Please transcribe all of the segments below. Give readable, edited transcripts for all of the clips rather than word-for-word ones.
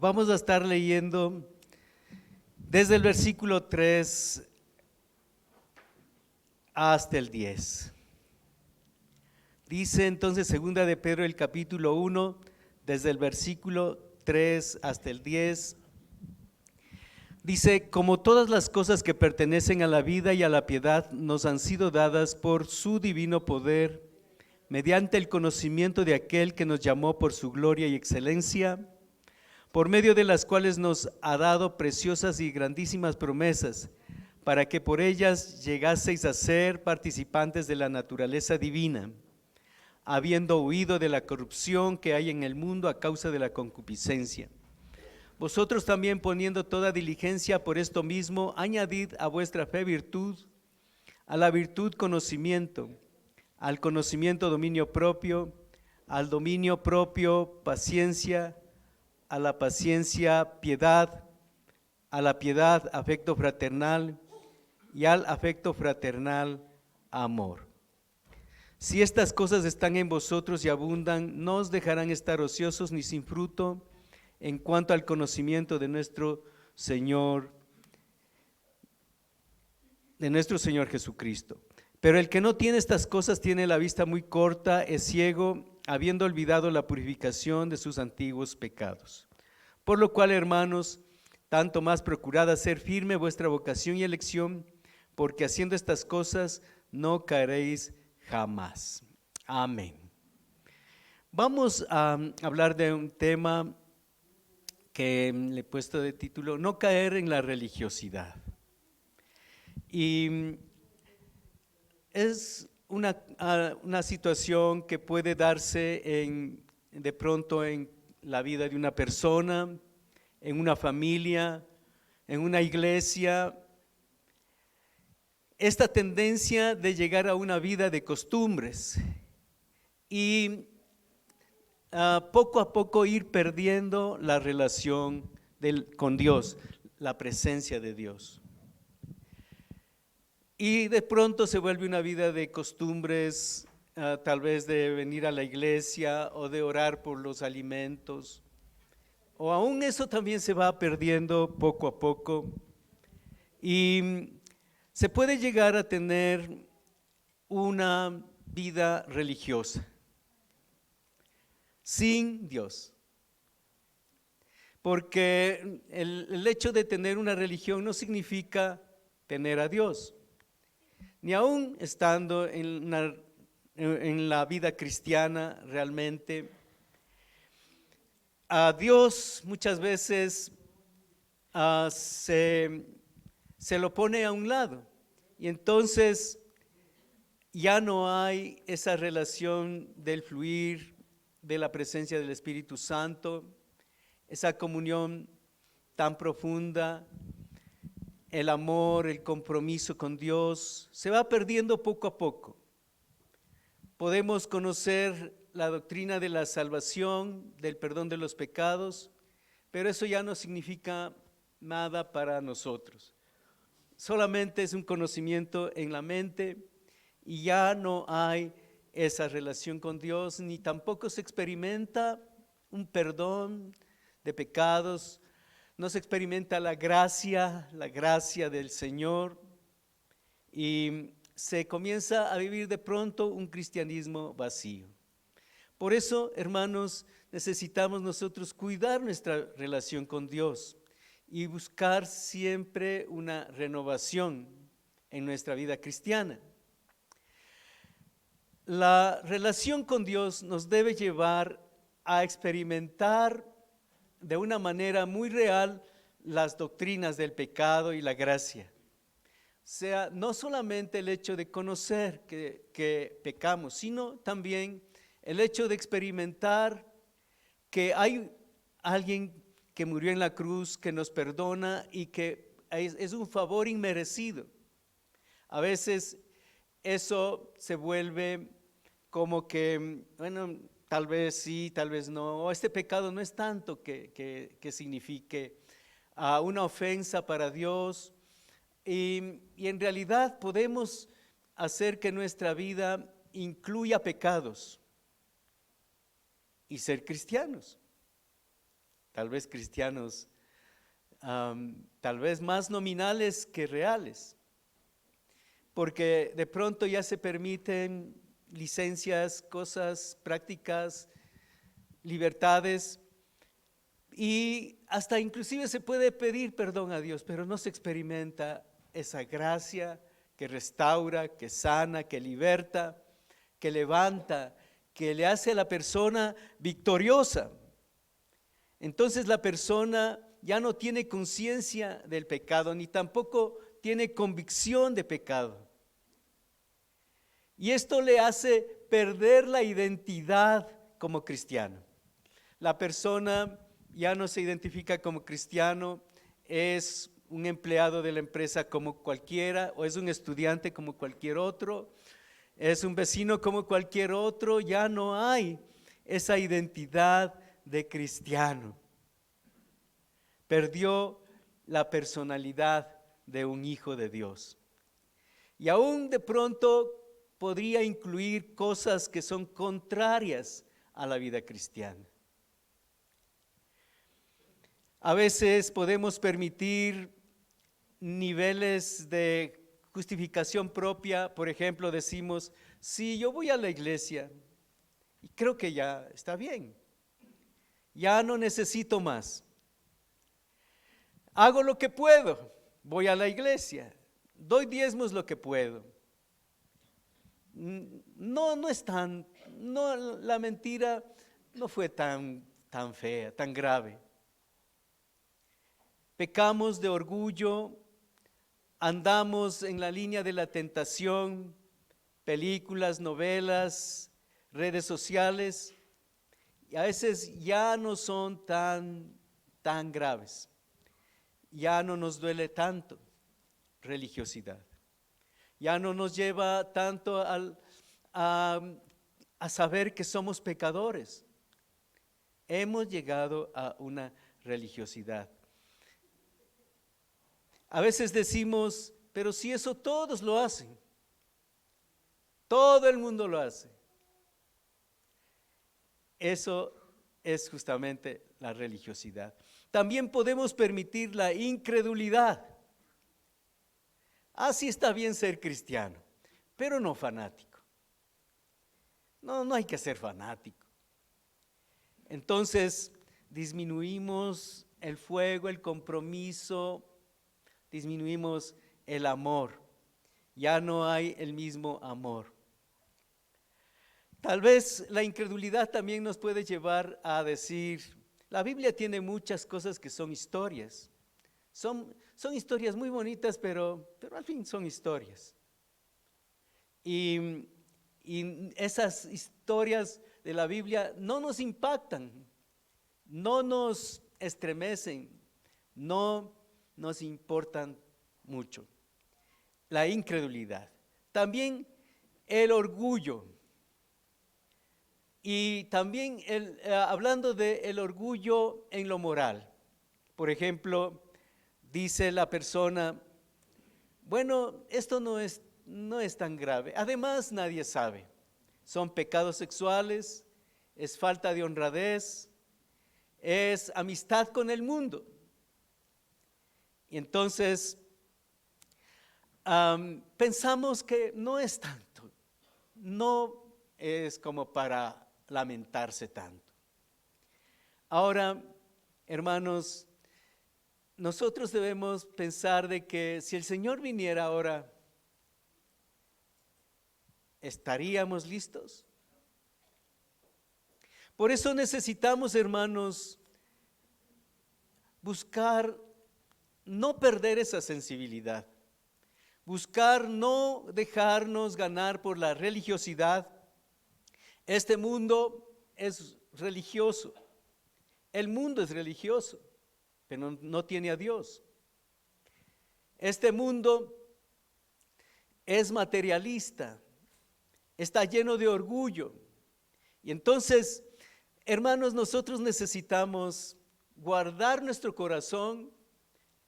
vamos a estar leyendo desde el versículo 3 hasta el 10. Dice entonces segunda de Pedro el capítulo 1, desde el versículo 3 hasta el 10. Dice: como todas las cosas que pertenecen a la vida y a la piedad nos han sido dadas por su divino poder, mediante el conocimiento de aquel que nos llamó por su gloria y excelencia, por medio de las cuales nos ha dado preciosas y grandísimas promesas, para que por ellas llegaseis a ser participantes de la naturaleza divina, habiendo huido de la corrupción que hay en el mundo a causa de la concupiscencia. Vosotros también, poniendo toda diligencia por esto mismo, añadid a vuestra fe virtud, a la virtud conocimiento, al conocimiento dominio propio, al dominio propio paciencia, a la paciencia piedad, a la piedad afecto fraternal y al afecto fraternal amor. Si estas cosas están en vosotros y abundan, no os dejarán estar ociosos ni sin fruto en cuanto al conocimiento de nuestro Señor Jesucristo. Pero el que no tiene estas cosas tiene la vista muy corta, es ciego, habiendo olvidado la purificación de sus antiguos pecados. Por lo cual, hermanos, tanto más procurad hacer firme vuestra vocación y elección, porque haciendo estas cosas no caeréis jamás. Amén. Vamos a hablar de un tema que le he puesto de título: no caer en la religiosidad. Y es una situación que puede darse de pronto en la vida de una persona, en una familia, en una iglesia. Esta tendencia de llegar a una vida de costumbres y poco a poco ir perdiendo la relación con Dios, la presencia de Dios. Y de pronto se vuelve una vida de costumbres, tal vez de venir a la iglesia o de orar por los alimentos, o aún eso también se va perdiendo poco a poco, y se puede llegar a tener una vida religiosa sin Dios, porque el hecho de tener una religión no significa tener a Dios. Ni aún estando en la vida cristiana realmente, a Dios muchas veces se lo pone a un lado, y entonces ya no hay esa relación del fluir de la presencia del Espíritu Santo, esa comunión tan profunda. El amor, el compromiso con Dios se va perdiendo poco a poco. Podemos conocer la doctrina de la salvación, del perdón de los pecados, pero eso ya no significa nada para nosotros. Solamente es un conocimiento en la mente y ya no hay esa relación con Dios, ni tampoco se experimenta un perdón de pecados. No se experimenta la gracia del Señor, y se comienza a vivir de pronto un cristianismo vacío. Por eso, hermanos, necesitamos nosotros cuidar nuestra relación con Dios y buscar siempre una renovación en nuestra vida cristiana. La relación con Dios nos debe llevar a experimentar de una manera muy real las doctrinas del pecado y la gracia. O sea, no solamente el hecho de conocer que pecamos, sino también el hecho de experimentar que hay alguien que murió en la cruz, que nos perdona y que es un favor inmerecido. A veces eso se vuelve como que, bueno, tal vez sí, tal vez no. Este pecado no es tanto que signifique una ofensa para Dios, y en realidad podemos hacer que nuestra vida incluya pecados y ser cristianos. tal vez cristianos, tal vez más nominales que reales, porque de pronto ya se permiten licencias, cosas, prácticas, libertades, y hasta inclusive se puede pedir perdón a Dios, pero no se experimenta esa gracia que restaura, que sana, que liberta, que levanta, que le hace a la persona victoriosa. Entonces la persona ya no tiene conciencia del pecado, ni tampoco tiene convicción de pecado. Y esto le hace perder la identidad como cristiano. La persona ya no se identifica como cristiano, es un empleado de la empresa como cualquiera, o es un estudiante como cualquier otro, es un vecino como cualquier otro, ya no hay esa identidad de cristiano. Perdió la personalidad de un hijo de Dios. Y aún de pronto podría incluir cosas que son contrarias a la vida cristiana. A veces podemos permitir niveles de justificación propia. Por ejemplo, decimos, sí, yo voy a la iglesia y creo que ya está bien, ya no necesito más. Hago lo que puedo, voy a la iglesia, doy diezmos lo que puedo. No es tan, no, la mentira no fue tan fea, tan grave. Pecamos de orgullo, andamos en la línea de la tentación, películas, novelas, redes sociales, y a veces ya no son tan graves. Ya no nos duele tanto religiosidad. Ya no nos lleva tanto a saber que somos pecadores. Hemos llegado a una religiosidad. A veces decimos, pero si eso todos lo hacen, todo el mundo lo hace. Eso es justamente la religiosidad. También podemos permitir la incredulidad. Sí está bien ser cristiano, pero no fanático. No hay que ser fanático. Entonces disminuimos el fuego, el compromiso, disminuimos el amor. Ya no hay el mismo amor. Tal vez la incredulidad también nos puede llevar a decir, la Biblia tiene muchas cosas que son historias. Son historias muy bonitas, pero al fin son historias. Y esas historias de la Biblia no nos impactan, no nos estremecen, no nos importan mucho. La incredulidad. También el orgullo. Y también hablando del orgullo en lo moral. Por ejemplo, dice la persona, bueno, esto no es tan grave. Además, nadie sabe. Son pecados sexuales, es falta de honradez, es amistad con el mundo. Y entonces, pensamos que no es tanto, no es como para lamentarse tanto. Ahora, hermanos, nosotros debemos pensar de que si el Señor viniera ahora, ¿estaríamos listos? Por eso necesitamos, hermanos, buscar no perder esa sensibilidad, buscar no dejarnos ganar por la religiosidad. Este mundo es religioso, el mundo es religioso, pero no tiene a Dios. Este mundo es materialista, está lleno de orgullo. Y entonces, hermanos, nosotros necesitamos guardar nuestro corazón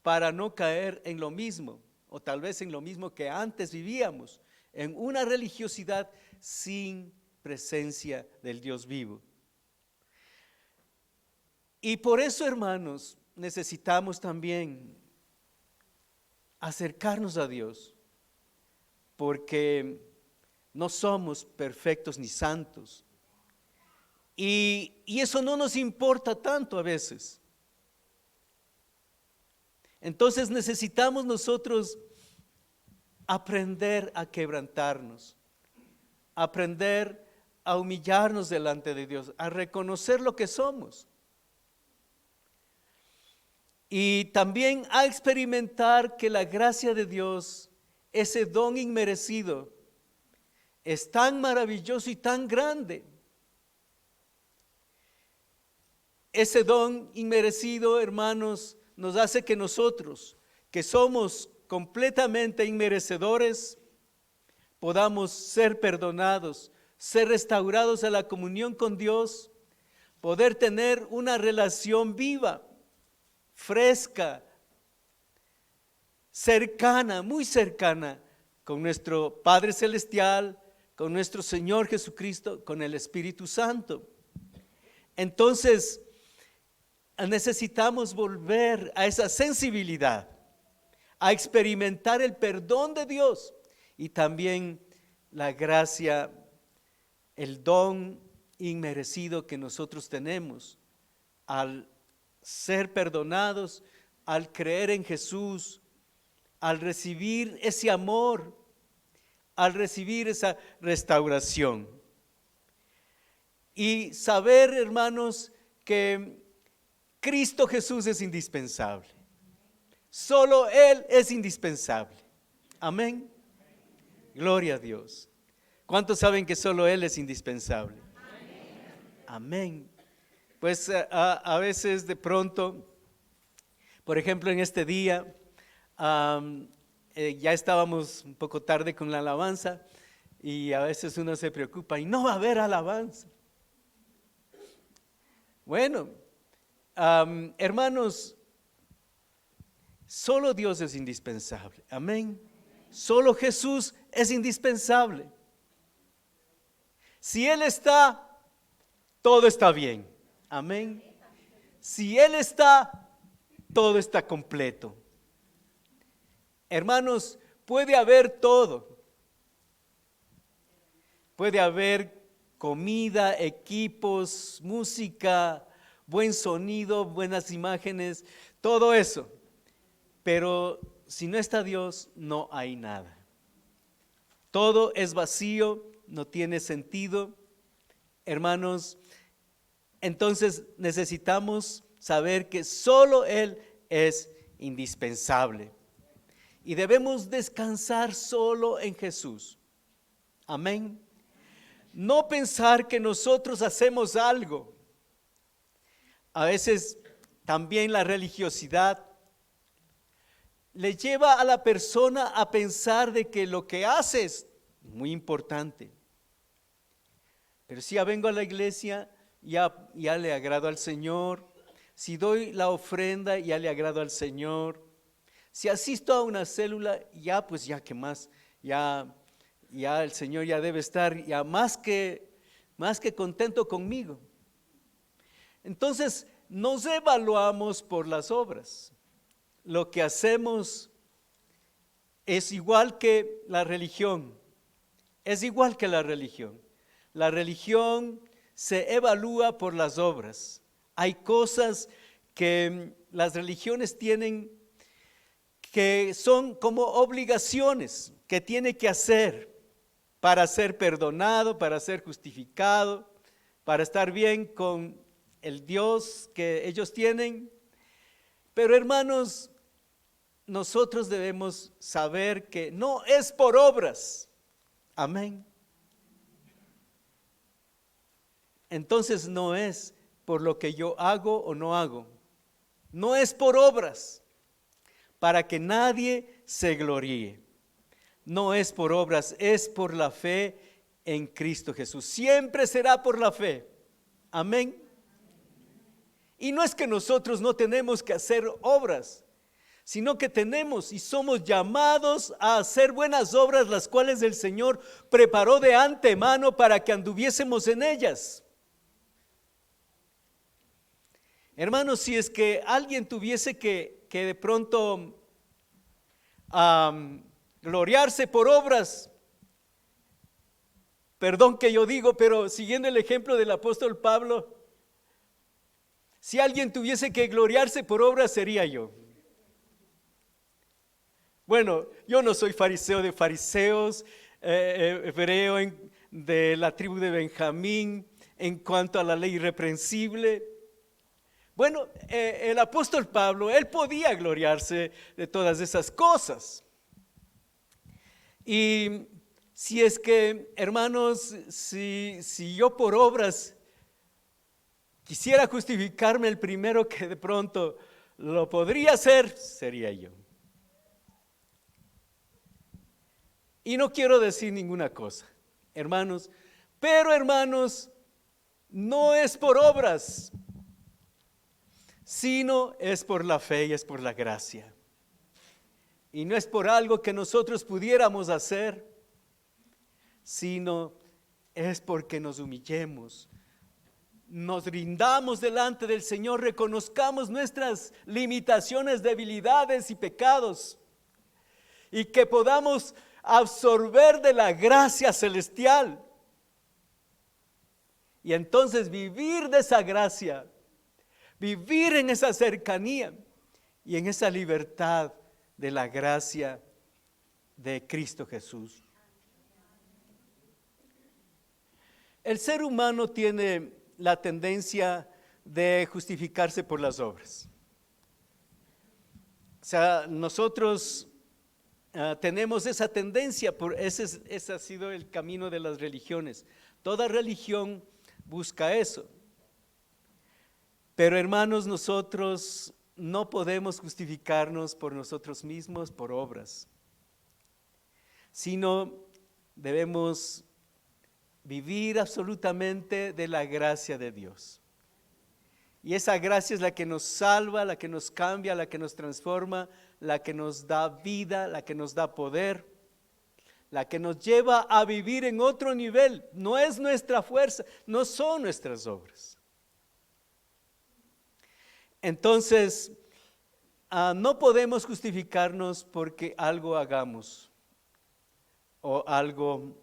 para no caer en lo mismo, o tal vez en lo mismo que antes vivíamos, en una religiosidad sin presencia del Dios vivo. Y por eso, hermanos, necesitamos también acercarnos a Dios, porque no somos perfectos ni santos. Y eso no nos importa tanto a veces. Entonces necesitamos nosotros aprender a quebrantarnos, aprender a humillarnos delante de Dios, a reconocer lo que somos. Y también a experimentar que la gracia de Dios, ese don inmerecido, es tan maravilloso y tan grande. Ese don inmerecido, hermanos, nos hace que nosotros, que somos completamente inmerecedores, podamos ser perdonados, ser restaurados a la comunión con Dios, poder tener una relación viva, fresca, cercana, muy cercana con nuestro Padre Celestial, con nuestro Señor Jesucristo, con el Espíritu Santo. Entonces, necesitamos volver a esa sensibilidad, a experimentar el perdón de Dios y también la gracia, el don inmerecido que nosotros tenemos al ser perdonados, al creer en Jesús, al recibir ese amor, al recibir esa restauración. Y saber, hermanos, que Cristo Jesús es indispensable. Solo Él es indispensable. Amén. Gloria a Dios. ¿Cuántos saben que solo Él es indispensable? Amén. Pues a veces de pronto, por ejemplo en este día, ya estábamos un poco tarde con la alabanza y a veces uno se preocupa y no va a haber alabanza. Bueno, hermanos, solo Dios es indispensable, amén. Solo Jesús es indispensable. Si Él está, todo está bien, amén. Si Él está, todo está completo. Hermanos, puede haber todo. Puede haber comida, equipos, música, buen sonido, buenas imágenes, todo eso. Pero si no está Dios, no hay nada. Todo es vacío, no tiene sentido. Hermanos, entonces necesitamos saber que solo Él es indispensable. Y debemos descansar solo en Jesús. Amén. No pensar que nosotros hacemos algo. A veces también la religiosidad le lleva a la persona a pensar de que lo que hace es muy importante. Pero si ya vengo a la iglesia, ya le agrado al Señor. Si doy la ofrenda, ya le agrado al Señor. Si asisto a una célula, ya que más, ya el Señor ya debe estar ya más que contento conmigo. Entonces nos evaluamos por las obras. Lo que hacemos es igual que la religión. Es igual que la religión. La religión se evalúa por las obras. Hay cosas que las religiones tienen que son como obligaciones que tiene que hacer para ser perdonado, para ser justificado, para estar bien con el Dios que ellos tienen. Pero hermanos, nosotros debemos saber que no es por obras. Amén. Entonces no es por lo que yo hago o no hago. No es por obras, para que nadie se gloríe. No es por obras, es por la fe en Cristo Jesús. Siempre será por la fe. Amén. Y no es que nosotros no tenemos que hacer obras, sino que tenemos y somos llamados a hacer buenas obras, las cuales el Señor preparó de antemano para que anduviésemos en ellas. Hermanos, si es que alguien tuviese que de pronto gloriarse por obras, perdón que yo digo, pero siguiendo el ejemplo del apóstol Pablo, si alguien tuviese que gloriarse por obras, sería yo. Bueno, yo no soy fariseo de fariseos, hebreo de la tribu de Benjamín en cuanto a la ley irreprensible. Bueno, el apóstol Pablo, él podía gloriarse de todas esas cosas. Y si es que, hermanos, si yo por obras quisiera justificarme, el primero que de pronto lo podría hacer sería yo. Y no quiero decir ninguna cosa, hermanos, pero hermanos, no es por obras, sino es por la fe y es por la gracia. Y no es por algo que nosotros pudiéramos hacer, sino es porque nos humillemos, nos rindamos delante del Señor, reconozcamos nuestras limitaciones, debilidades y pecados, y que podamos absorber de la gracia celestial. Y entonces vivir de esa gracia, vivir en esa cercanía y en esa libertad de la gracia de Cristo Jesús. El ser humano tiene la tendencia de justificarse por las obras. O sea, nosotros tenemos esa tendencia, ese ha sido el camino de las religiones. Toda religión busca eso. Pero hermanos, nosotros no podemos justificarnos por nosotros mismos, por obras, sino debemos vivir absolutamente de la gracia de Dios. Y esa gracia es la que nos salva, la que nos cambia, la que nos transforma, la que nos da vida, la que nos da poder, la que nos lleva a vivir en otro nivel. No es nuestra fuerza, no son nuestras obras. Entonces, no podemos justificarnos porque algo hagamos o algo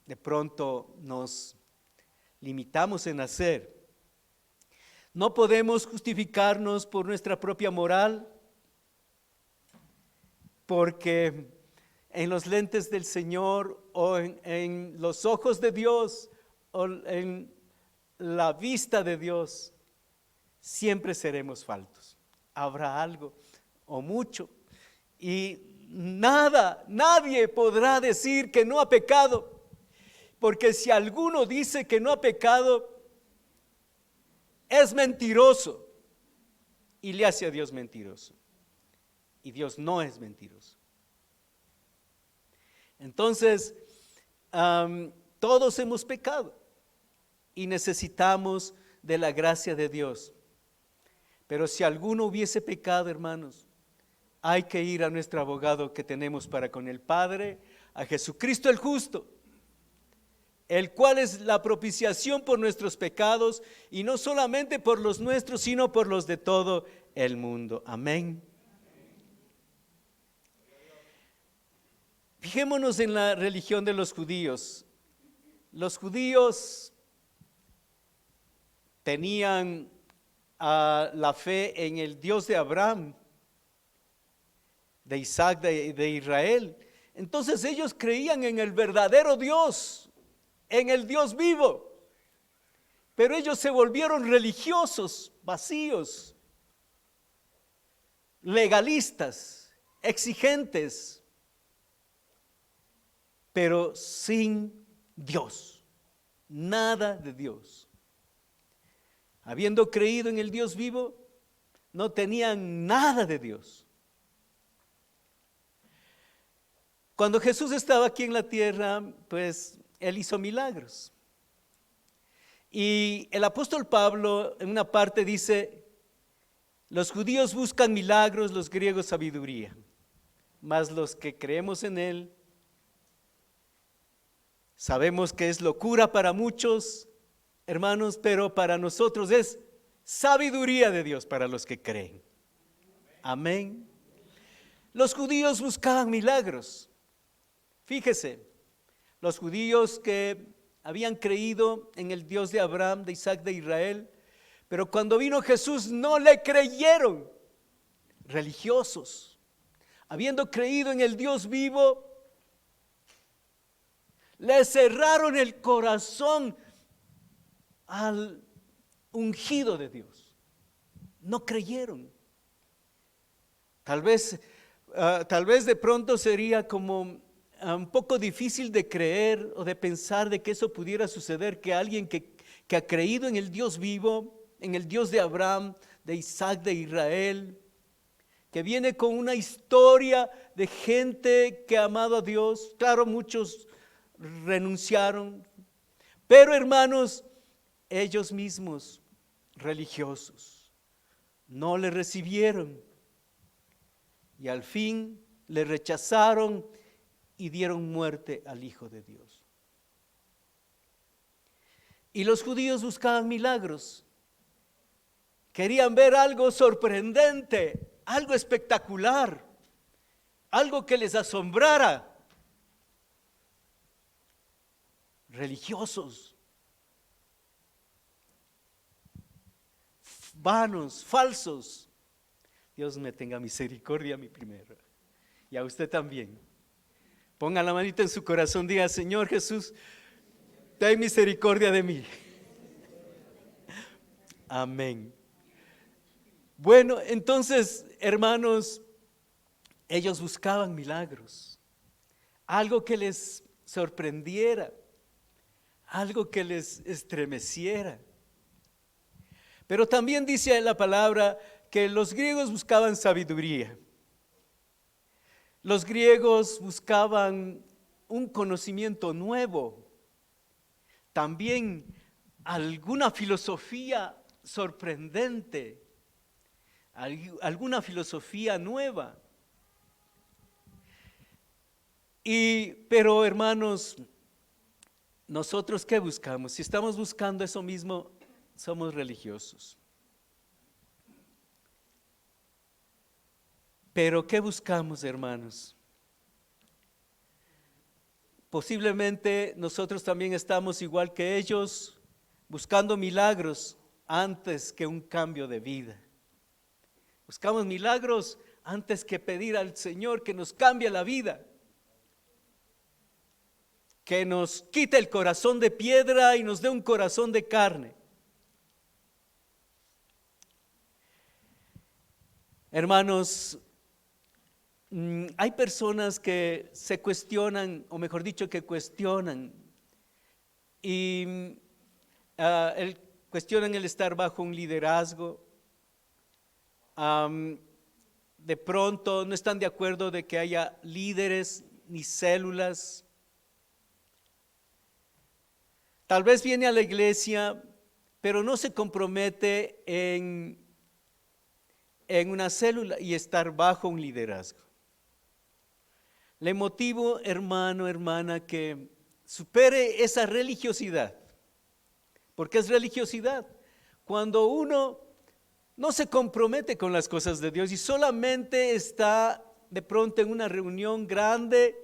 de pronto nos limitamos en hacer. No podemos justificarnos por nuestra propia moral, porque en los lentes del Señor o en los ojos de Dios o en la vista de Dios, siempre seremos faltos. Habrá algo o mucho y nadie podrá decir que no ha pecado, porque si alguno dice que no ha pecado, es mentiroso y le hace a Dios mentiroso. Y Dios no es mentiroso. Entonces, todos hemos pecado y necesitamos de la gracia de Dios. Pero si alguno hubiese pecado, hermanos, hay que ir a nuestro abogado que tenemos para con el Padre, a Jesucristo el justo, el cual es la propiciación por nuestros pecados, y no solamente por los nuestros, sino por los de todo el mundo. Amén. Fijémonos en la religión de los judíos. Los judíos tenían la fe en el Dios de Abraham, de Isaac, de Israel. Entonces ellos creían en el verdadero Dios, en el Dios vivo. Pero ellos se volvieron religiosos, vacíos, legalistas, exigentes, pero sin Dios, nada de Dios. Habiendo creído en el Dios vivo, no tenían nada de Dios. Cuando Jesús estaba aquí en la tierra, pues Él hizo milagros. Y el apóstol Pablo en una parte dice, los judíos buscan milagros, los griegos sabiduría, mas los que creemos en Él, sabemos que es locura para muchos, hermanos, pero para nosotros es sabiduría de Dios para los que creen. Amén. Los judíos buscaban milagros. Fíjese, los judíos que habían creído en el Dios de Abraham, de Isaac, de Israel, pero cuando vino Jesús no le creyeron. Religiosos, habiendo creído en el Dios vivo, le cerraron el corazón al ungido de Dios. No creyeron. Tal vez de pronto sería como un poco difícil de creer o de pensar de que eso pudiera suceder, que alguien que ha creído en el Dios vivo, en el Dios de Abraham, de Isaac, de Israel, que viene con una historia de gente que ha amado a Dios. Claro, muchos renunciaron, pero hermanos, ellos mismos, religiosos, no le recibieron y al fin le rechazaron y dieron muerte al Hijo de Dios. Y los judíos buscaban milagros, querían ver algo sorprendente, algo espectacular, algo que les asombrara. Religiosos, vanos, falsos. Dios me tenga misericordia a mí primero y a usted también. Ponga la manita en su corazón, diga: Señor Jesús, ten misericordia de mí. Amén. Bueno, entonces, hermanos, ellos buscaban milagros, algo que les sorprendiera, algo que les estremeciera. Pero también dice la palabra que los griegos buscaban sabiduría. Los griegos buscaban un conocimiento nuevo, también alguna filosofía sorprendente, alguna filosofía nueva. Pero hermanos, ¿nosotros qué buscamos? Si estamos buscando eso mismo, somos religiosos. Pero ¿qué buscamos, hermanos? Posiblemente nosotros también estamos igual que ellos, buscando milagros antes que un cambio de vida. Buscamos milagros antes que pedir al Señor que nos cambie la vida, que nos quite el corazón de piedra y nos dé un corazón de carne. Hermanos, hay personas que se cuestionan, o mejor dicho, que cuestionan y cuestionan el estar bajo un liderazgo. De pronto no están de acuerdo de que haya líderes ni células. Tal vez viene a la iglesia, pero no se compromete en una célula y estar bajo un liderazgo. Le motivo, hermano, hermana, que supere esa religiosidad, porque es religiosidad cuando uno no se compromete con las cosas de Dios y solamente está de pronto en una reunión grande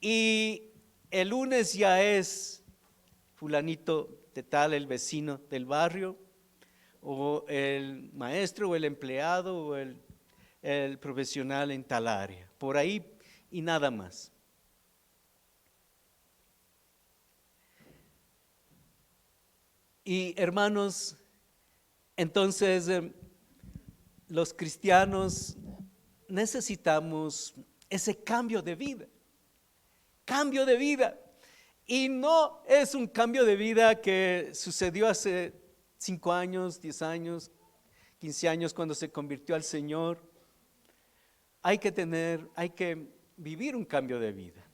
y el lunes ya es fulanito de tal, el vecino del barrio, o el maestro o el empleado o el profesional en tal área, por ahí y nada más. Y hermanos, entonces los cristianos necesitamos ese cambio de vida, y no es un cambio de vida que sucedió hace 5 años, 10 años, 15 años cuando se convirtió al Señor. Hay que vivir un cambio de vida,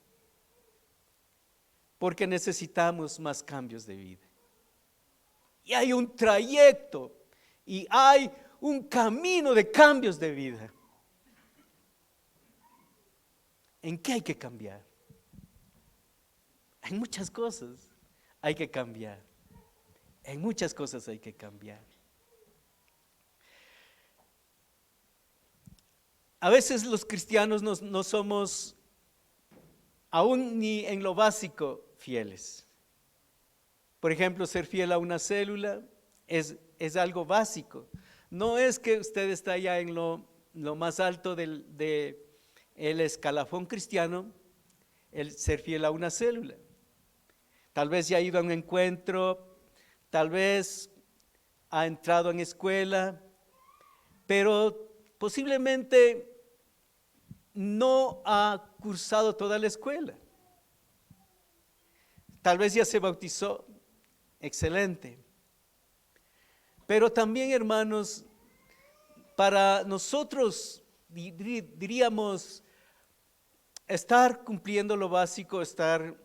porque necesitamos más cambios de vida. Y hay un trayecto y hay un camino de cambios de vida. ¿En qué hay que cambiar? En muchas cosas hay que cambiar. En muchas cosas hay que cambiar. A veces los cristianos no somos aún ni en lo básico fieles. Por ejemplo, ser fiel a una célula es algo básico. No es que usted está ya en lo más alto del escalafón cristiano, el ser fiel a una célula. Tal vez ya ha ido a un encuentro, tal vez ha entrado en escuela, pero posiblemente no ha cursado toda la escuela. Tal vez ya se bautizó, excelente. Pero también, hermanos, para nosotros diríamos estar cumpliendo lo básico, estar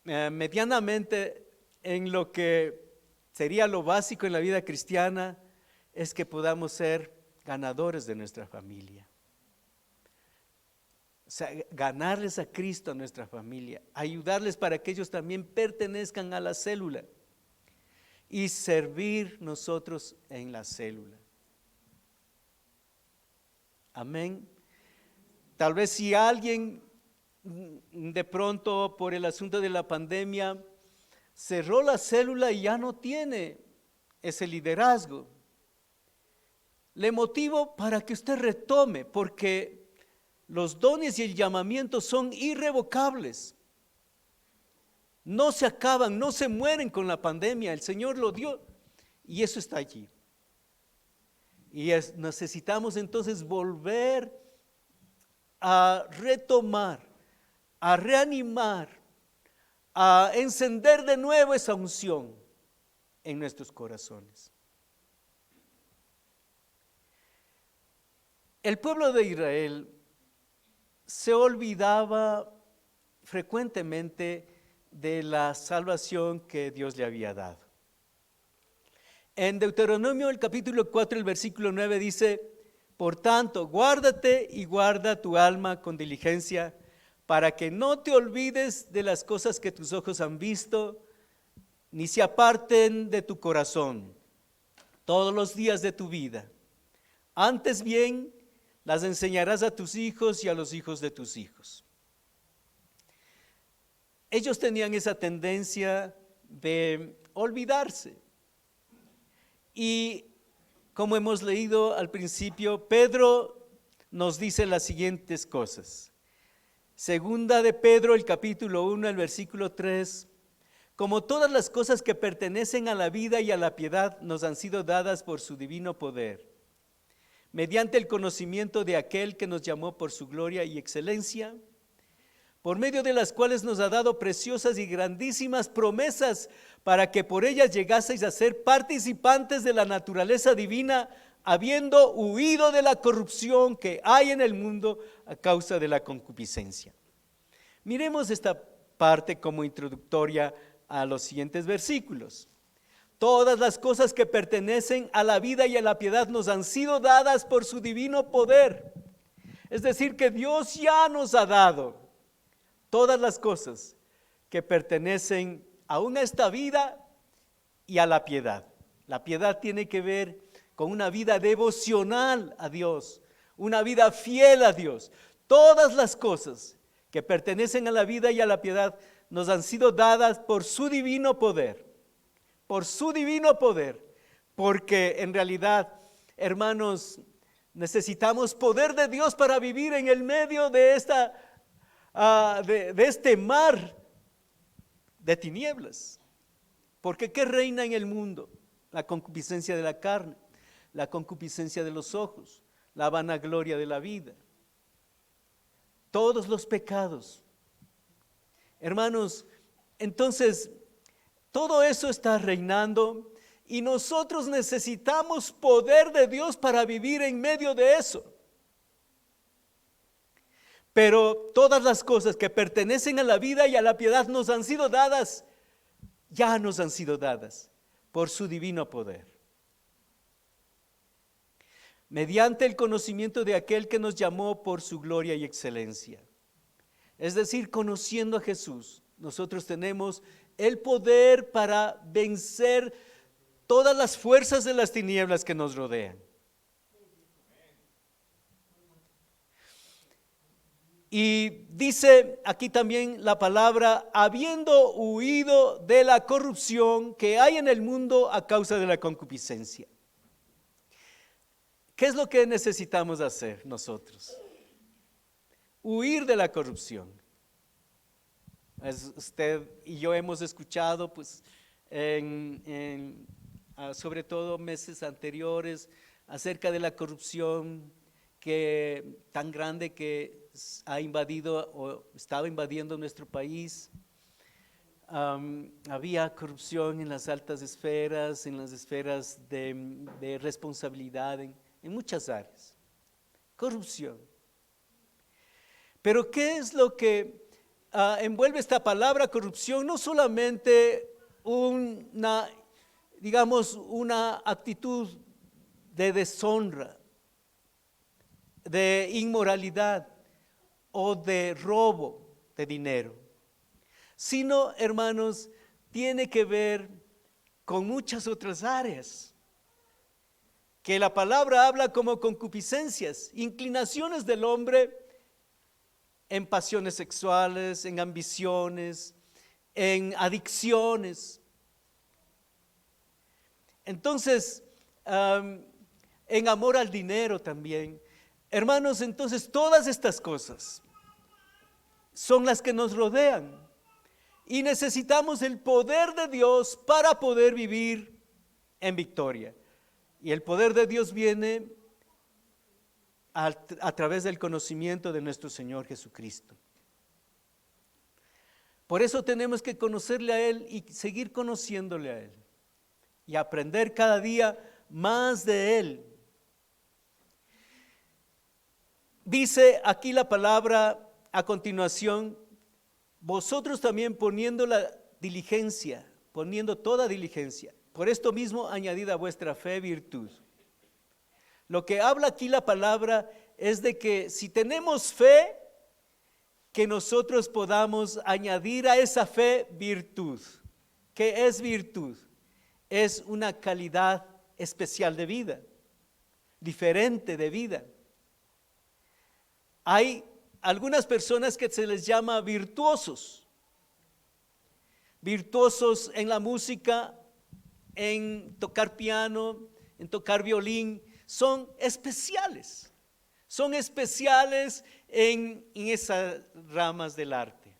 medianamente en lo que sería lo básico en la vida cristiana, es que podamos ser ganadores de nuestra familia. O sea, ganarles a Cristo a nuestra familia, ayudarles para que ellos también pertenezcan a la célula y servir nosotros en la célula. Amén. Tal vez si alguien de pronto por el asunto de la pandemia cerró la célula y ya no tiene ese liderazgo, le motivo para que usted retome, porque los dones y el llamamiento son irrevocables. No se acaban, no se mueren con la pandemia. El Señor lo dio y eso está allí. Y necesitamos entonces volver a retomar, a reanimar, a encender de nuevo esa unción en nuestros corazones. El pueblo de Israel se olvidaba frecuentemente de la salvación que Dios le había dado. En Deuteronomio el capítulo 4, el versículo 9 dice: por tanto, guárdate y guarda tu alma con diligencia, para que no te olvides de las cosas que tus ojos han visto, ni se aparten de tu corazón todos los días de tu vida. Antes bien, las enseñarás a tus hijos y a los hijos de tus hijos. Ellos tenían esa tendencia de olvidarse. Y como hemos leído al principio, Pedro nos dice las siguientes cosas. Segunda de Pedro, el capítulo 1, el versículo 3. Como todas las cosas que pertenecen a la vida y a la piedad nos han sido dadas por su divino poder, mediante el conocimiento de aquel que nos llamó por su gloria y excelencia, por medio de las cuales nos ha dado preciosas y grandísimas promesas, para que por ellas llegaseis a ser participantes de la naturaleza divina, habiendo huido de la corrupción que hay en el mundo a causa de la concupiscencia. Miremos esta parte como introductoria a los siguientes versículos. Todas las cosas que pertenecen a la vida y a la piedad nos han sido dadas por su divino poder. Es decir, que Dios ya nos ha dado todas las cosas que pertenecen aún a esta vida y a la piedad. La piedad tiene que ver con una vida devocional a Dios, una vida fiel a Dios. Todas las cosas que pertenecen a la vida y a la piedad nos han sido dadas por su divino poder. Por su divino poder, porque en realidad, hermanos, necesitamos poder de Dios para vivir en el medio de este mar de tinieblas. Porque ¿qué reina en el mundo? La concupiscencia de la carne, la concupiscencia de los ojos, la vanagloria de la vida. Todos los pecados. Hermanos, entonces, todo eso está reinando y nosotros necesitamos poder de Dios para vivir en medio de eso. Pero todas las cosas que pertenecen a la vida y a la piedad nos han sido dadas, ya nos han sido dadas por su divino poder. Mediante el conocimiento de aquel que nos llamó por su gloria y excelencia. Es decir, conociendo a Jesús, nosotros tenemos el poder para vencer todas las fuerzas de las tinieblas que nos rodean. Y dice aquí también la palabra, habiendo huido de la corrupción que hay en el mundo a causa de la concupiscencia. ¿Qué es lo que necesitamos hacer nosotros? Huir de la corrupción. Usted y yo hemos escuchado, pues, sobre todo meses anteriores, acerca de la corrupción tan grande que ha invadido o estaba invadiendo nuestro país. Había corrupción en las altas esferas, en las esferas de responsabilidad, en muchas áreas. Corrupción. Pero ¿qué es lo que envuelve esta palabra corrupción? No solamente una actitud de deshonra, de inmoralidad o de robo de dinero, sino, hermanos, tiene que ver con muchas otras áreas que la palabra habla como concupiscencias, inclinaciones del hombre en pasiones sexuales, en ambiciones, en adicciones. Entonces, en amor al dinero también. Hermanos, entonces todas estas cosas son las que nos rodean y necesitamos el poder de Dios para poder vivir en victoria. Y el poder de Dios viene a través del conocimiento de nuestro Señor Jesucristo. Por eso tenemos que conocerle a Él y seguir conociéndole a Él y aprender cada día más de Él. Dice aquí la palabra a continuación, vosotros también poniendo la diligencia, poniendo toda diligencia, por esto mismo añadid a vuestra fe virtud. Lo que habla aquí la palabra es de que si tenemos fe, que nosotros podamos añadir a esa fe virtud. ¿Qué es virtud? Es una calidad especial de vida, diferente de vida. Hay algunas personas que se les llama virtuosos. Virtuosos en la música, en tocar piano, en tocar violín. Son especiales en esas ramas del arte.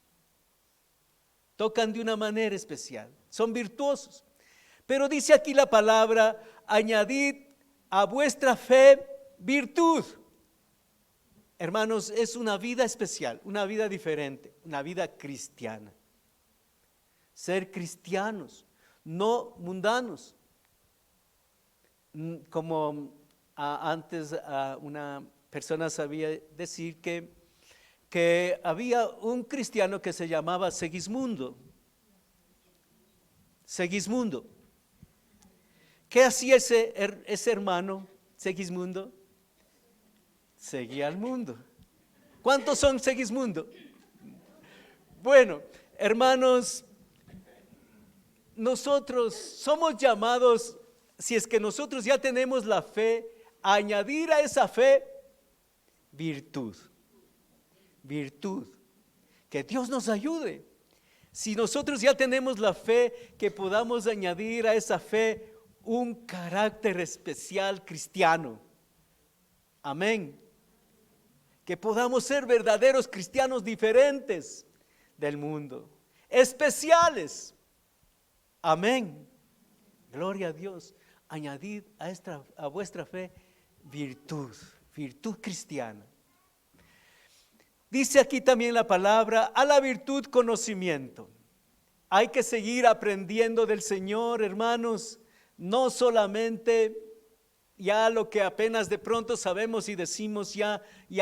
Tocan de una manera especial, son virtuosos. Pero dice aquí la palabra, añadid a vuestra fe virtud. Hermanos, es una vida especial, una vida diferente, una vida cristiana. Ser cristianos, no mundanos. Como antes una persona sabía decir que había un cristiano que se llamaba Segismundo. Segismundo. ¿Qué hacía ese hermano Segismundo? Seguía al mundo. ¿Cuántos son Segismundo? Bueno, hermanos, nosotros somos llamados, si es que nosotros ya tenemos la fe, a añadir a esa fe virtud. Virtud. Que Dios nos ayude. Si nosotros ya tenemos la fe, que podamos añadir a esa fe un carácter especial cristiano. Amén. Que podamos ser verdaderos cristianos diferentes del mundo, especiales. Amén. Gloria a Dios. Añadid a vuestra fe virtud cristiana. Dice aquí también la palabra, a la virtud conocimiento. Hay que seguir aprendiendo del Señor, hermanos, no solamente ya lo que apenas de pronto sabemos y decimos ya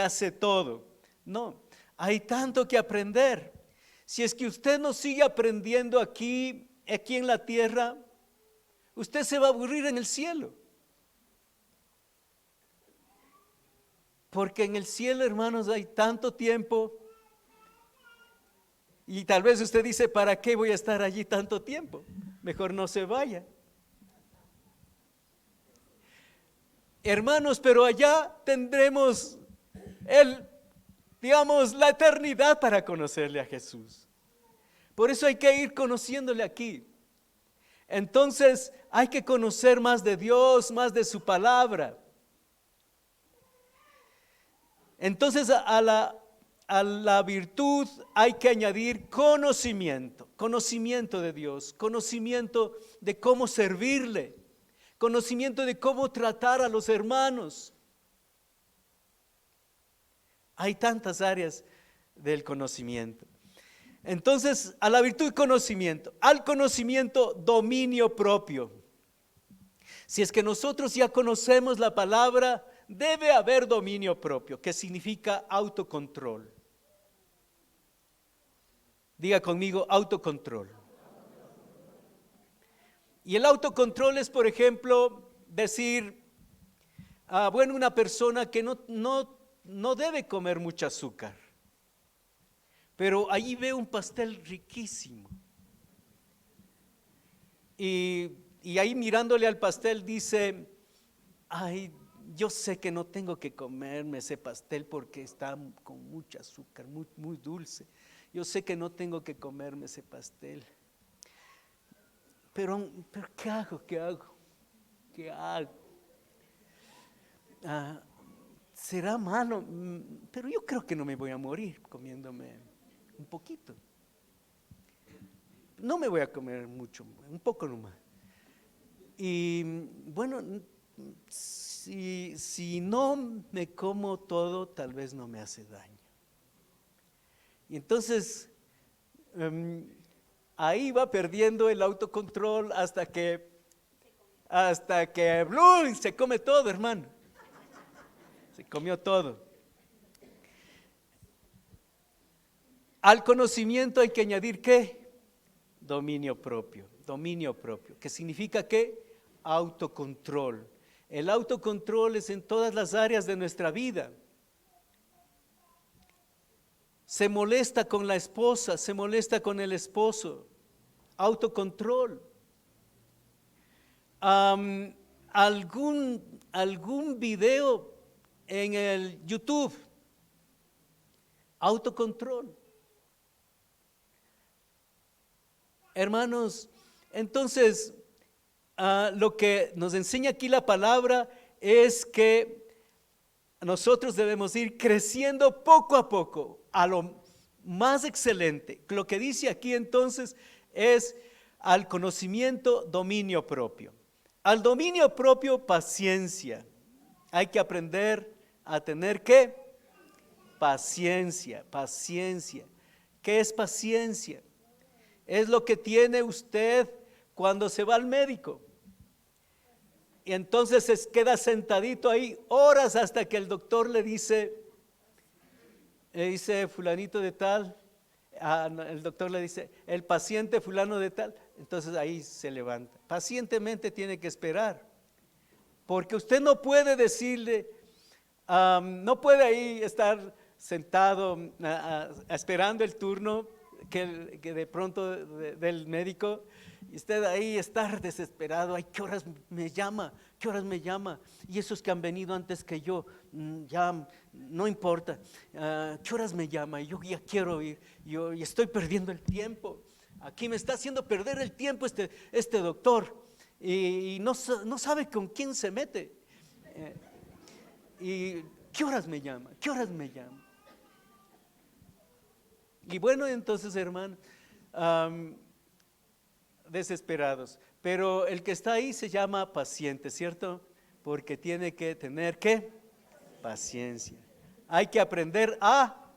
sé todo. No, hay tanto que aprender. Si es que usted no sigue aprendiendo aquí en la tierra, usted se va a aburrir en el cielo. Porque en el cielo, hermanos, hay tanto tiempo. Y tal vez usted dice, ¿para qué voy a estar allí tanto tiempo? Mejor no se vaya. Hermanos, pero allá tendremos digamos, la eternidad para conocerle a Jesús. Por eso hay que ir conociéndole aquí. Entonces hay que conocer más de Dios, más de su palabra. Entonces a la virtud hay que añadir conocimiento de Dios, conocimiento de cómo servirle, conocimiento de cómo tratar a los hermanos. Hay tantas áreas del conocimiento. Entonces, a la virtud conocimiento, al conocimiento dominio propio. Si es que nosotros ya conocemos la palabra, debe haber dominio propio, que significa autocontrol. Diga conmigo, autocontrol. Y el autocontrol es, por ejemplo, decir, bueno, una persona que no debe comer mucho azúcar, pero allí ve un pastel riquísimo. Y ahí mirándole al pastel dice, ay, yo sé que no tengo que comerme ese pastel porque está con mucho azúcar, muy, muy dulce. Yo sé que no tengo que comerme ese pastel. Pero ¿qué hago? ¿Qué hago? Será malo, pero yo creo que no me voy a morir comiéndome un poquito. No me voy a comer mucho, un poco nomás. Y bueno, si no me como todo, tal vez no me hace daño. Y entonces ahí va perdiendo el autocontrol hasta que ¡blum!, se come todo, hermano. Se comió todo. Al conocimiento hay que añadir ¿qué? Dominio propio, que significa ¿qué? Autocontrol. El autocontrol es en todas las áreas de nuestra vida. Se molesta con la esposa, se molesta con el esposo. Autocontrol. Algún video en el YouTube. Autocontrol. Hermanos, entonces lo que nos enseña aquí la palabra es que nosotros debemos ir creciendo poco a poco a lo más excelente. Lo que dice aquí entonces es al conocimiento, dominio propio. Al dominio propio, paciencia. Hay que aprender a tener ¿qué? Paciencia. ¿Qué es paciencia? Es lo que tiene usted cuando se va al médico. Y entonces se queda sentadito ahí horas hasta que el doctor le dice fulanito de tal, el doctor le dice, el paciente fulano de tal, entonces ahí se levanta. Pacientemente tiene que esperar, porque usted no puede decirle, no puede ahí estar sentado esperando el turno que de pronto del médico, y usted ahí estar desesperado, ay, ¿qué horas me llama? Y esos que han venido antes que yo, ya no importa, ¿qué horas me llama? Yo ya quiero ir, yo estoy perdiendo el tiempo, aquí me está haciendo perder el tiempo este doctor, y no sabe con quién se mete, y ¿qué horas me llama? Y bueno, entonces, hermano, desesperados. Pero el que está ahí se llama paciente, ¿cierto? Porque tiene que tener ¿qué? Paciencia. Hay que aprender a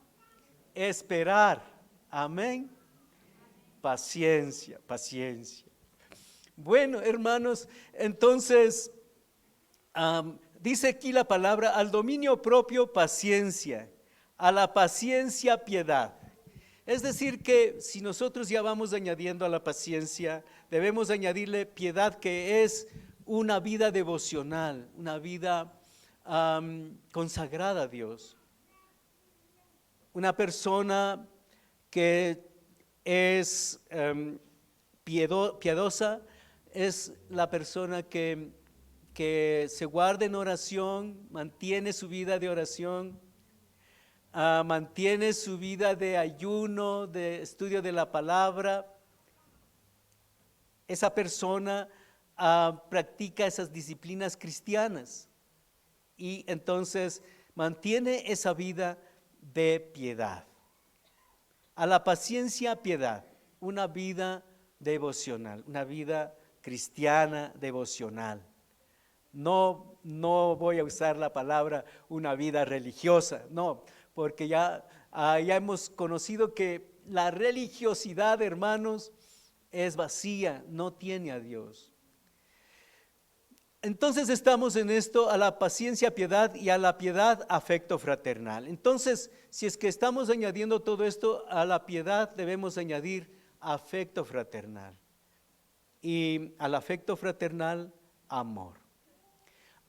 esperar. Amén. Paciencia. Bueno, hermanos, entonces dice aquí la palabra, al dominio propio, paciencia, a la paciencia, piedad. Es decir que si nosotros ya vamos añadiendo a la paciencia, debemos añadirle piedad, que es una vida devocional, una vida consagrada a Dios. Una persona que es piadosa es la persona que se guarda en oración, mantiene su vida de oración, mantiene su vida de ayuno, de estudio de la palabra, esa persona practica esas disciplinas cristianas y entonces mantiene esa vida de piedad. A la paciencia, piedad, una vida devocional, una vida cristiana devocional. No voy a usar la palabra una vida religiosa, no, porque ya hemos conocido que la religiosidad, hermanos, es vacía, no tiene a Dios. Entonces estamos en esto, a la paciencia, piedad, y a la piedad, afecto fraternal. Entonces, si es que estamos añadiendo todo esto, a la piedad debemos añadir afecto fraternal. Y al afecto fraternal, amor.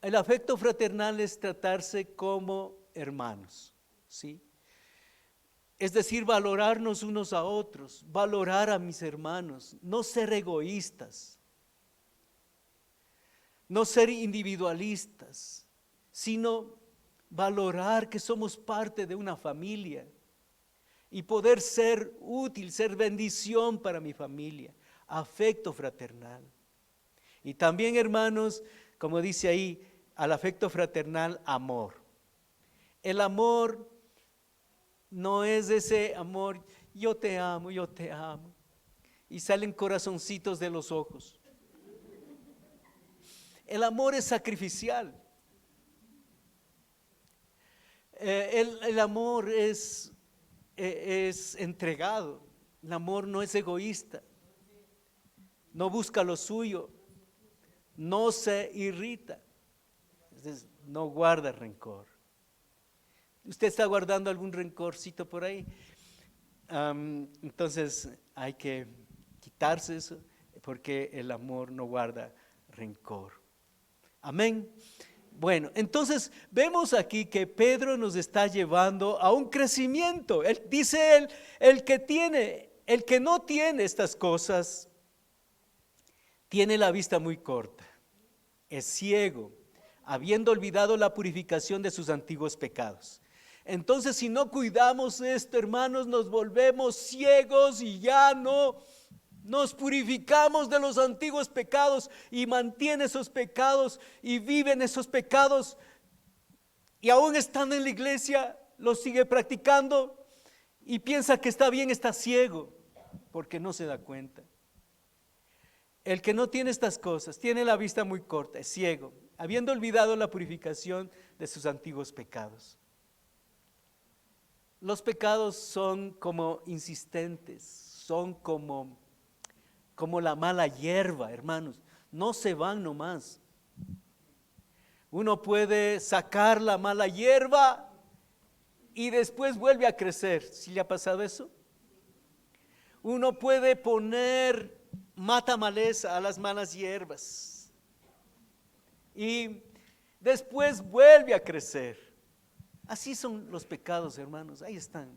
El afecto fraternal es tratarse como hermanos, ¿sí? Es decir, valorarnos unos a otros, valorar a mis hermanos, no ser egoístas, no ser individualistas, sino valorar que somos parte de una familia y poder ser útil, ser bendición para mi familia, afecto fraternal. Y también, hermanos, como dice ahí, al afecto fraternal, amor. El amor no es ese amor, yo te amo, y salen corazoncitos de los ojos. El amor es sacrificial. El amor es entregado. El amor no es egoísta. No busca lo suyo. No se irrita. Entonces, no guarda rencor. ¿Usted está guardando algún rencorcito por ahí? Entonces hay que quitarse eso, porque el amor no guarda rencor. Amén. Bueno, entonces vemos aquí que Pedro nos está llevando a un crecimiento. Dice él, el que no tiene estas cosas, tiene la vista muy corta, es ciego, habiendo olvidado la purificación de sus antiguos pecados. Entonces, si no cuidamos esto, hermanos, nos volvemos ciegos y ya no nos purificamos de los antiguos pecados, y mantiene esos pecados y vive en esos pecados, y aún estando en la iglesia los sigue practicando y piensa que está bien. Está ciego porque no se da cuenta. El que no tiene estas cosas tiene la vista muy corta, es ciego, habiendo olvidado la purificación de sus antiguos pecados. Los pecados son como insistentes, son como la mala hierba, hermanos, no se van nomás. Uno puede sacar la mala hierba y después vuelve a crecer. ¿Sí le ha pasado eso? Uno puede poner mata maleza a las malas hierbas y después vuelve a crecer. Así son los pecados, hermanos, ahí están.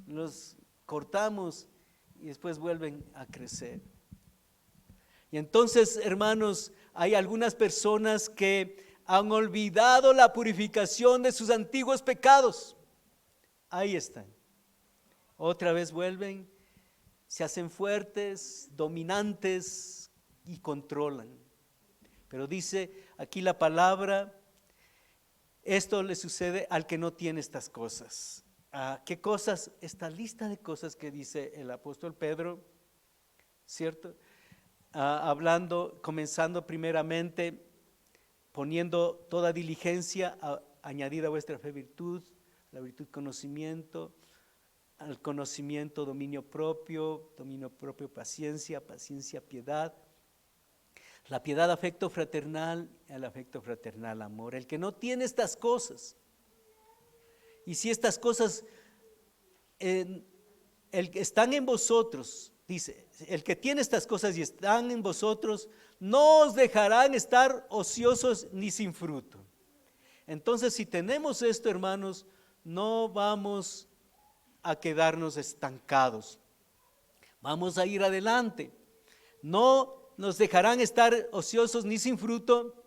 Los cortamos y después vuelven a crecer. Y entonces, hermanos, hay algunas personas que han olvidado la purificación de sus antiguos pecados. Ahí están. Otra vez vuelven, se hacen fuertes, dominantes y controlan. Pero dice aquí la palabra, esto le sucede al que no tiene estas cosas. ¿Qué cosas? Esta lista de cosas que dice el apóstol Pedro, ¿cierto? Hablando, comenzando primeramente, poniendo toda diligencia, añadida a vuestra fe virtud, la virtud conocimiento, al conocimiento dominio propio paciencia, piedad, la piedad afecto fraternal, el afecto fraternal amor. El que no tiene estas cosas, y si estas cosas están en vosotros, dice, el que tiene estas cosas y están en vosotros, no os dejarán estar ociosos ni sin fruto. Entonces, si tenemos esto, hermanos, no vamos a quedarnos estancados, vamos a ir adelante. No nos dejarán estar ociosos ni sin fruto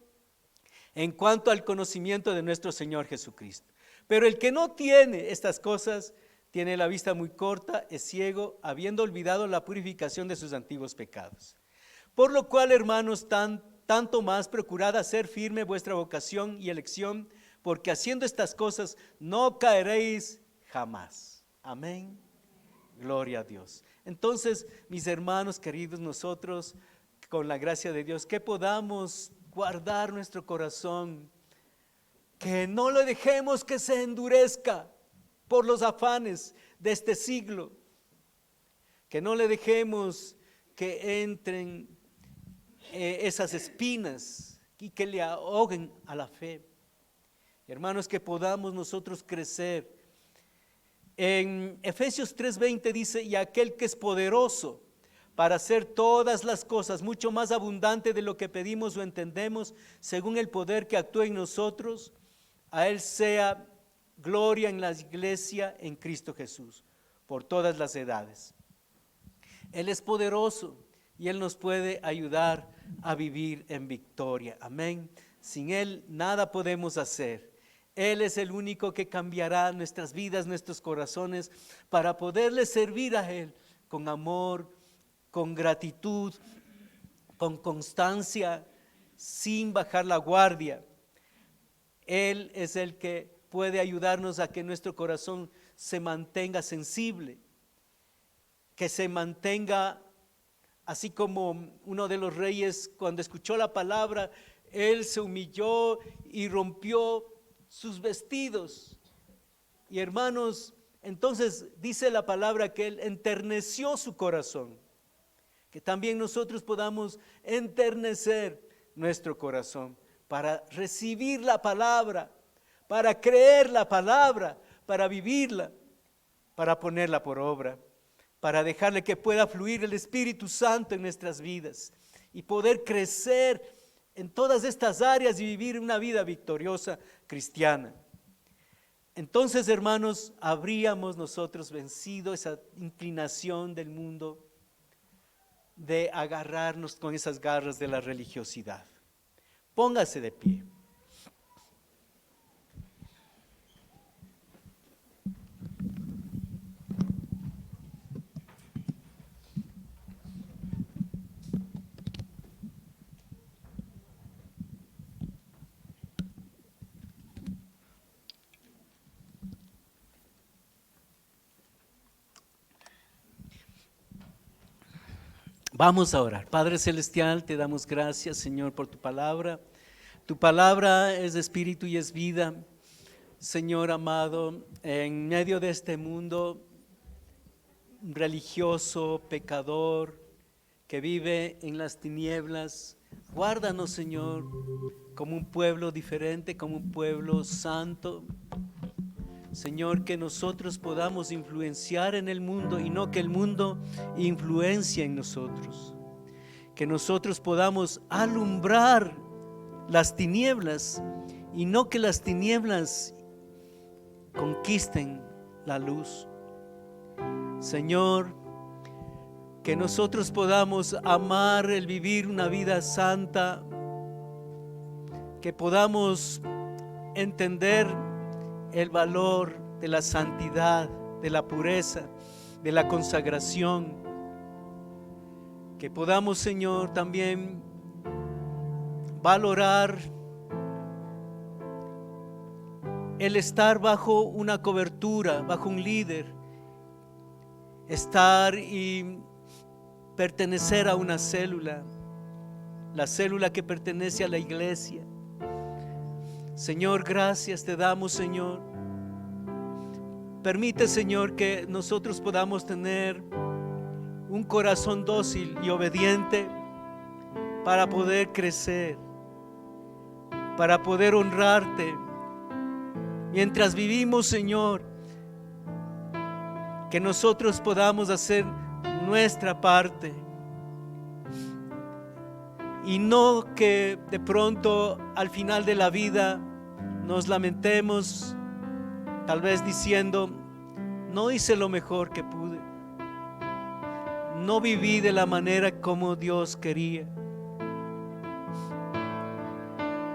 en cuanto al conocimiento de nuestro Señor Jesucristo. Pero el que no tiene estas cosas tiene la vista muy corta, es ciego, habiendo olvidado la purificación de sus antiguos pecados. Por lo cual, hermanos, tanto más procurad hacer firme vuestra vocación y elección, porque haciendo estas cosas no caeréis jamás. Amén. Gloria a Dios. Entonces, mis hermanos queridos, nosotros, con la gracia de Dios, que podamos guardar nuestro corazón, que no lo dejemos que se endurezca por los afanes de este siglo, que no le dejemos que entren esas espinas y que le ahoguen a la fe. Hermanos, que podamos nosotros crecer. En Efesios 3:20 dice, y aquel que es poderoso para hacer todas las cosas mucho más abundante de lo que pedimos o entendemos, según el poder que actúa en nosotros, a Él sea gloria en la iglesia en Cristo Jesús, por todas las edades. Él es poderoso y Él nos puede ayudar a vivir en victoria. Amén. Sin Él nada podemos hacer. Él es el único que cambiará nuestras vidas, nuestros corazones, para poderle servir a Él con amor, con gratitud, con constancia, sin bajar la guardia. Él es el que puede ayudarnos a que nuestro corazón se mantenga sensible, que se mantenga así como uno de los reyes cuando escuchó la palabra, él se humilló y rompió sus vestidos. Y hermanos, entonces dice la palabra que él enterneció su corazón, que también nosotros podamos enternecer nuestro corazón para recibir la palabra, para creer la palabra, para vivirla, para ponerla por obra, para dejarle que pueda fluir el Espíritu Santo en nuestras vidas y poder crecer en todas estas áreas y vivir una vida victoriosa cristiana. Entonces, hermanos, habríamos nosotros vencido esa inclinación del mundo de agarrarnos con esas garras de la religiosidad. Póngase de pie. Vamos a orar. Padre Celestial, te damos gracias, Señor, por tu palabra. Tu palabra es espíritu y es vida. Señor amado, en medio de este mundo religioso, pecador, que vive en las tinieblas, guárdanos, Señor, como un pueblo diferente, como un pueblo santo. Señor, que nosotros podamos influenciar en el mundo y no que el mundo influencie en nosotros. Que nosotros podamos alumbrar las tinieblas y no que las tinieblas conquisten la luz. Señor, que nosotros podamos amar el vivir una vida santa, que podamos entender el valor de la santidad, de la pureza, de la consagración. Que podamos, Señor, también valorar el estar bajo una cobertura, bajo un líder, estar y pertenecer a una célula, la célula que pertenece a la iglesia. Señor, gracias te damos, Señor. Permite, Señor, que nosotros podamos tener un corazón dócil y obediente para poder crecer, para poder honrarte. Mientras vivimos, Señor, que nosotros podamos hacer nuestra parte y no que de pronto al final de la vida nos lamentemos, tal vez diciendo, no hice lo mejor que pude, no viví de la manera como Dios quería.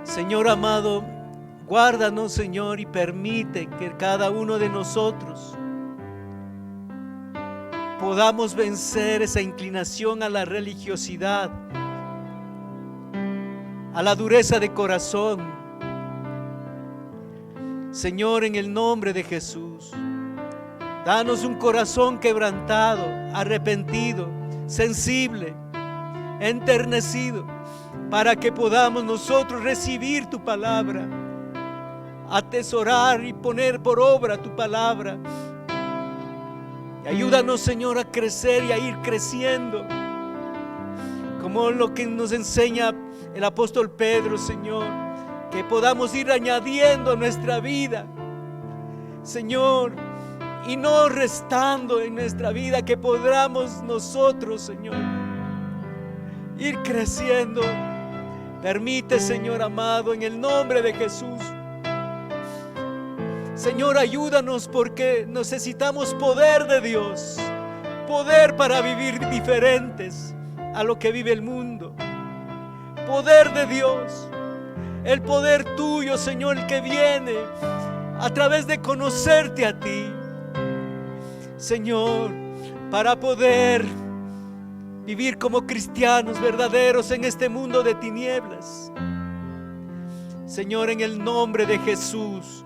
Señor amado, Guárdanos, Señor, y permite que cada uno de nosotros podamos vencer esa inclinación a la religiosidad, a la dureza de corazón. Señor, en el nombre de Jesús, danos un corazón quebrantado, arrepentido, sensible, enternecido, para que podamos nosotros recibir tu palabra, atesorar y poner por obra tu palabra. Y ayúdanos, Señor, a crecer y a ir creciendo, como lo que nos enseña el apóstol Pedro, Señor, que podamos ir añadiendo a nuestra vida, Señor, y no restando en nuestra vida, que podamos nosotros, Señor, ir creciendo. Permite, Señor amado, en el nombre de Jesús. Señor, ayúdanos, porque necesitamos poder de Dios, poder para vivir diferentes a lo que vive el mundo. Poder de Dios, el poder tuyo, Señor, el que viene a través de conocerte a ti, Señor, para poder vivir como cristianos verdaderos en este mundo de tinieblas. Señor, en el nombre de Jesús,